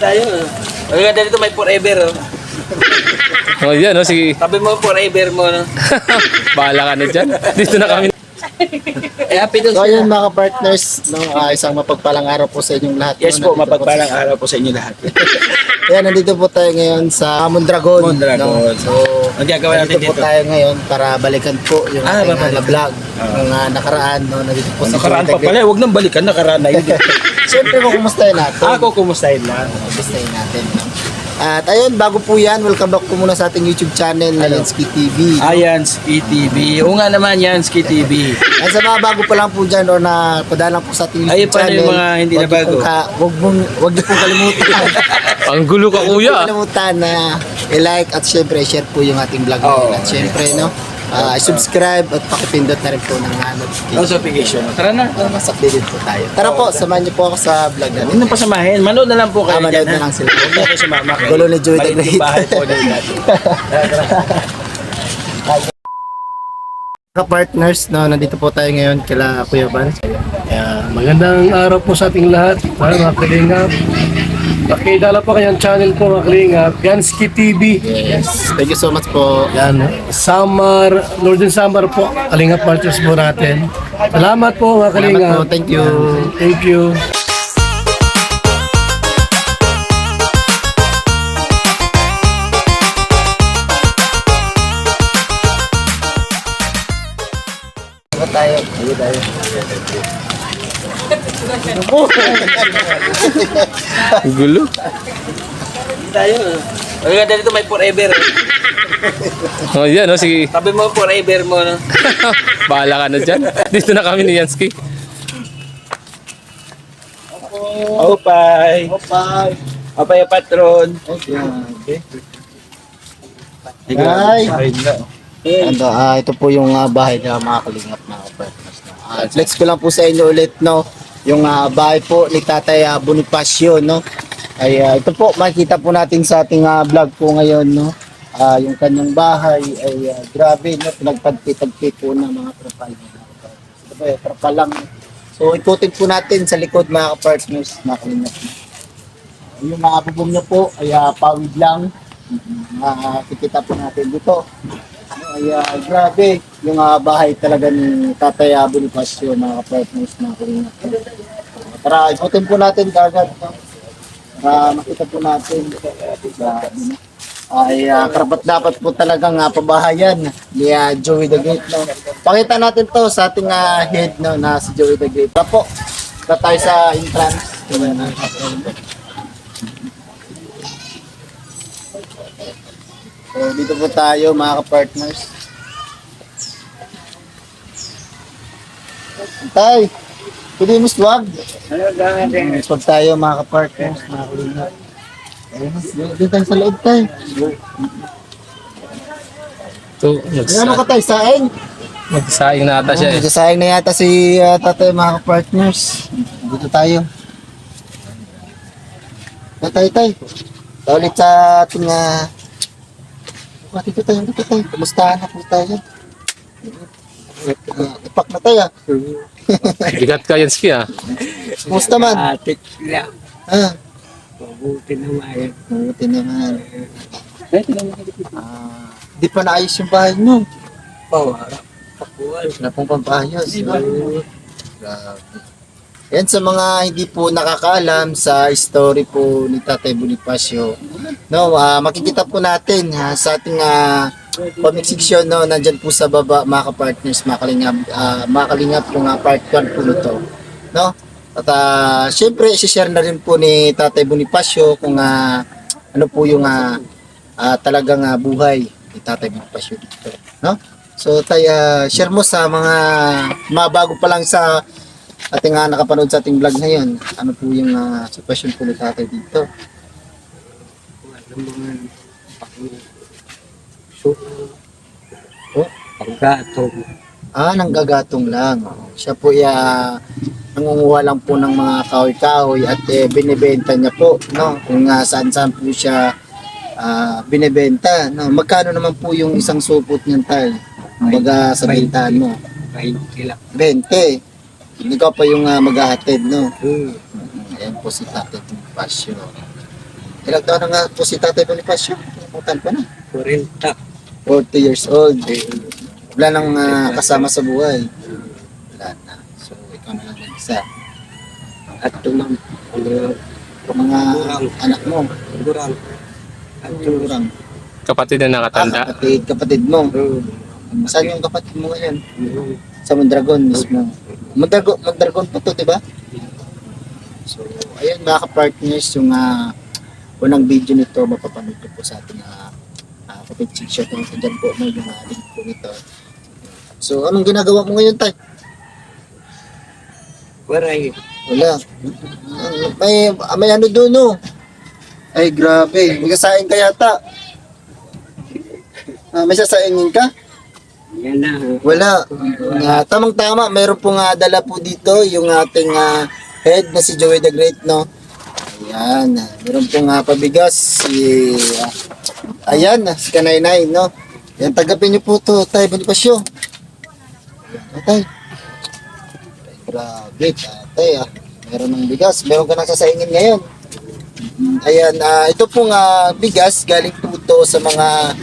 tayo. Maganda dito may forever. Oh, yan, oh, sige. Sabi mo forever mo. No? Bahala ka na dyan. Dito na kami. Happy So ayun mga partners, no, isang mapagpalang araw po sa inyong lahat. Yes po, mapagpalang araw po sa inyo lahat. Kaya nandito po tayo ngayon sa Mondragon. Mondragon. No? So, Ang gagawin natin nandito po dito. tayo ngayon para balikan po yung ating babalik. vlog ng nakaraan. No? Nandito po sa Nakaraan pa Joy the pala, huwag nang balikan, nakaraan na yun. Siyempre kukumustahin natin. Ako, kumustahin lang. Kukumustahin natin. No? At ayun, bago po yan, welcome back po muna sa ating YouTube channel na Yansky TV. Ayan, Ski TV. Oo nga naman yan, Ski TV. At sa mga bago pa lang po dyan o na padala po sa ating YouTube Ayun pa channel. yung mga hindi na bago. Huwag niyo pong kalimutan. Ang gulo ka, Huwag kuya. niyo kalimutan na i-like at syempre share po yung ating vlog Oo. ngayon. At syempre, no, subscribe at pakipindot na rin po ng notification. Notification. Tara na. Para mas updated po tayo. Tara po, samahan niyo po ako sa vlog natin. Huwag nang pasamahin. Manood na lang po kayo Manood dyan. na lang sila. Huwag na kayo sumama kayo. Gulo ni Joey the Maliit yung Great. bahay po na natin. Ka-partners, no, nandito po tayo ngayon kila Kuya Ban. Magandang araw po sa ating lahat, mga kalingap. Pakidala po kanyang channel po mga kalingap, Yansky TV. Yes. Thank you so much po. Yan, Summer, Northern Summer po, kalingap partners po natin. Salamat po mga kalingap. Salamat po. Thank you. Thank you. Tayo. Tayo. Ang gulo. Tayo. Maganda dito may forever. Oh, yan, oh, sige. Sabi mo forever mo. No? Bahala ka na dyan. Dito na kami ni Yansky. Opay. Bye. Opay patron. Okay. Ay. Ando, ito po yung bahay na mga kalingap na partners. No? Flex ko lang po sa inyo ulit, no? Yung bahay po ni Tatay Bonifacio, no? Ay ito po makikita po natin sa ating vlog po ngayon, no? Yung kanyang bahay ay grabe, no? Pinagpagpitagpit po ng mga trapal. Ito po, trapal lang. So ikutin po natin sa likod mga partners, mga kalingap. Yung mga bubong niya po ay pawid lang. Kikita po natin dito. Ay grabe yung bahay talaga ni Tatay Bonifacio, mga partners, mga kalingap. Tara, ikutin po natin kagad, no? Para makita po natin. Ay karapat dapat po talagang pabahayan ni Joey the Great, no? Pakita natin to sa ating head, no, na si Joey the Great. Tara po, tara tayo sa entrance. So, dito po tayo mga ka-partners. Tay, pwede mo swag? Swag tayo mga ka-partners, mga kalingap. Dito tayo sa loob tayo. Ito, Ano ka tayo, saing? magsaing na ata siya eh. Nagsasaing na yata si tatay, mga ka-partners. Dito tayo. Tay. Tayo ulit sa ating dito tayo. Kumustahan na po tayo. Ipak na tayo. Bigat ka, Yansky, ah. Kumusta man? Atik lang. Mabuti naman. Ito naman. Di pa naayos yung bahay nyo. Harap. Pakuan. Wala pong pampayos. Grabe. Yan sa mga hindi po nakakaalam sa story po ni Tatay Bonifacio. No, makikita po natin sa ating comment section, no, nandyan po sa baba mga ka-partners, mga kalingap yung part 1 po nito. No? At syempre, i-share na rin po ni Tatay Bonifacio kung ano po yung talagang buhay ni Tatay Bonifacio dito. No? So, share mo sa mga bago pa lang sa ating nakapanood sa ating vlog ngayon. Ano po yung sitwasyon po ni Tatay dito? Oh? Pagkatong. Nanggagatong lang. Siya po nangunguha lang po ng mga kahoy-kahoy at binibenta niya po, no? Kung saan-saan po siya binibenta. No? Magkano naman po yung isang supot niyan, Tay? Kumbaga sa bentahan mo? 20 lang. 20. Hindi ka pa yung maghahatid, no? Ayan po si Tatay Bonifacio. Ilang taon na nga po si Tatay Bonifacio? Namutan pa na. 40. 40 years old. Wala nang kasama sa buhay. Wala na. So, ikaw na lang mag-isa. At tumang. Mga anak mo, Gurang. At kurang. Kapatid na nakatanda. Kapatid mo. Saan yung kapatid mo ngayon? Sa Mondragon mismo. Mondragon po to, di ba? So, ayun mga ka-partners, yung unang video nito, mapapanood ko po sa ating kapit section. Diyan po, may mga link po nito. So, anong ginagawa mo ngayon, Tay? Waray. Wala. May ano doon, no? Ay, grabe. May kasain ka yata. May sasaingin ka? Yan na. Wala. Tamang-tama, mayroon pong dala po dito yung ating head na si Joey the Great, no? Ayan. Mayroon pong pabigas si si Kanaynay, no? Yan, tagapin niyo po to, Tay Bonifacio. Tay. Grabe, Tatay, meron ng bigas. Meron ka nang sasaingin ngayon. Ayan, ito pong bigas, galing po ito sa mga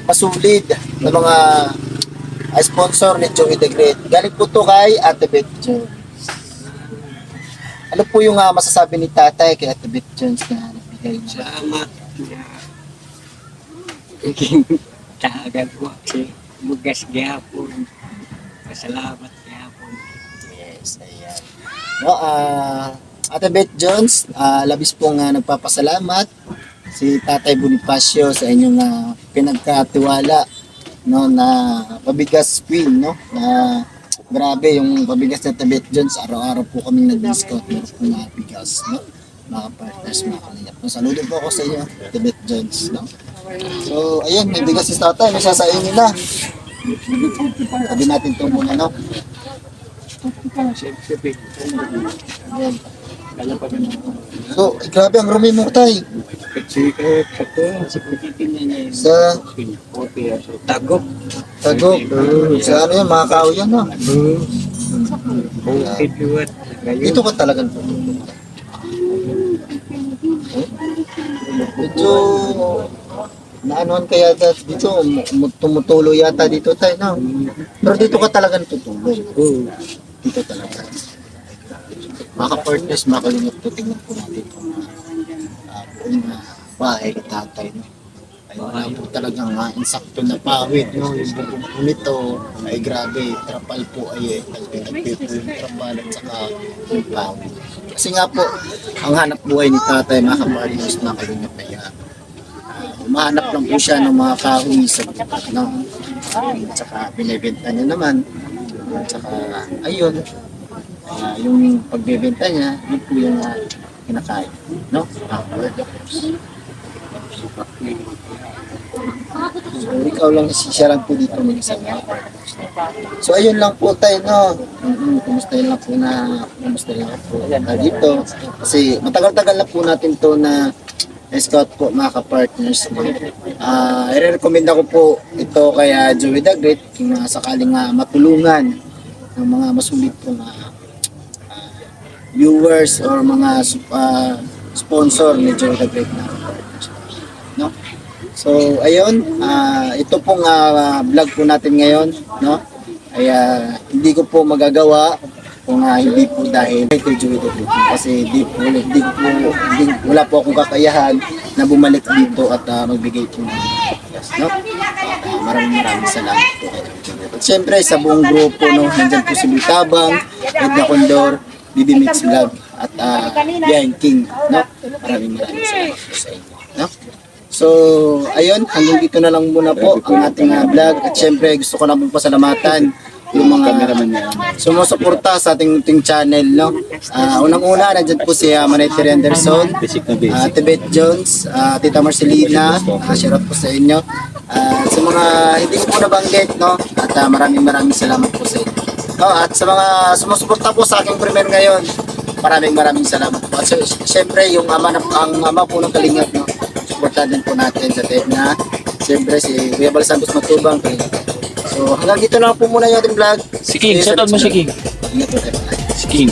masulid na mga sponsor ni Joey the Great. Galing po ito kay Ate Beth Jones. Ano po yung masasabi ni Tatay kay Ate Beth Jones na nagbigay mo? Salamat. Tahagan ko si Bugas Gihapon. Pasalamat Gihapon. Yes, ayan. No, Ate Beth Jones, labis pong nagpapasalamat si Tatay Bonifacio sa inyong pinagkatiwala, no, na pabigas queen, no, na grabe yung pabigas ni Ate Beth Jones, araw-araw po kaming nag-discount meron po mga bigas, no, mga partners, mga kalingap. No, saludo po ako sa inyo, Ate Beth Jones, no. So, ayun, may bigas si Tatay, may sasaingin na. Sabi natin ito muna, no. So, grabe ang rumi mo, Tay. Sa Tagok. Tagok. Sa ano yan, mga kao yan, no? Dito ka talagang tutulong. Medyo naanuhan kaya dito, tumutulo yata dito, Tay, no? Pero dito ka talagang tutulong. Dito talaga. Mga partners, mga kalingap po, tingnan po natin kung buong bahay ni Tatay, no? Ay wala po talagang insakto na pawid, no? Yung bubong po nito, ay grabe, trapal po ay nagpipil po yung trapal at saka yung pawid. Kasi nga po, ang hanap buhay ni Tatay, mga partners, mga kalingap, ay umahanap lang po siya ng mga kahoy sa bukod, no? At saka binibenta niya naman. At saka, ayun, yung pagbebenta niya, yun po yung kinakain, no? So, ikaw lang, siya lang po dito mag-isa. So, ayun lang po tayo, no? Kumustahin lang po dito. Kasi matagal-tagal na po natin to na scout po, mga ka-partners. I-recommend ako po ito kay Joey the Great kung sakaling matulungan ng mga masulit po viewers or mga sponsor ni Joey the Great na ka-partners. No? So, ayun, ito pong vlog po natin ngayon, no? Ay hindi ko po magagawa kung hindi po dahil kay Joey the Great, kasi wala po akong kakayahan na bumalik dito at magbigay po ng yes, no? Maraming salamat po kay Joey the Great. At syempre sa buong grupo, no, nandyan po si Bitabang, Edna Condor, Bibi Mix Vlog at Bian King, no? Maraming salamat po sa inyo, no? So, ayun, hanggang dito na lang muna po ang ating vlog. At syempre, gusto ko na pong pasalamatan yung mga sumusuporta sa ating channel, no? Unang-una, nandyan po si Manay Terry Anderson, Ate Beth Jones, Tita Marcelina, shout out po sa inyo. Sa mga hindi ko po nabanggit, no? At maraming salamat po sa inyo. No? At sa mga sumusuporta po sa aking premiere ngayon, maraming salamat po. At syempre, yung ang ama po ng Kalingap, no? Supportan din po natin sa tape na siyempre si Kuya Bal Santos Matubang. So hanggang dito lang po muna yung ating vlog. Si King, shoutout mo si King. Si King.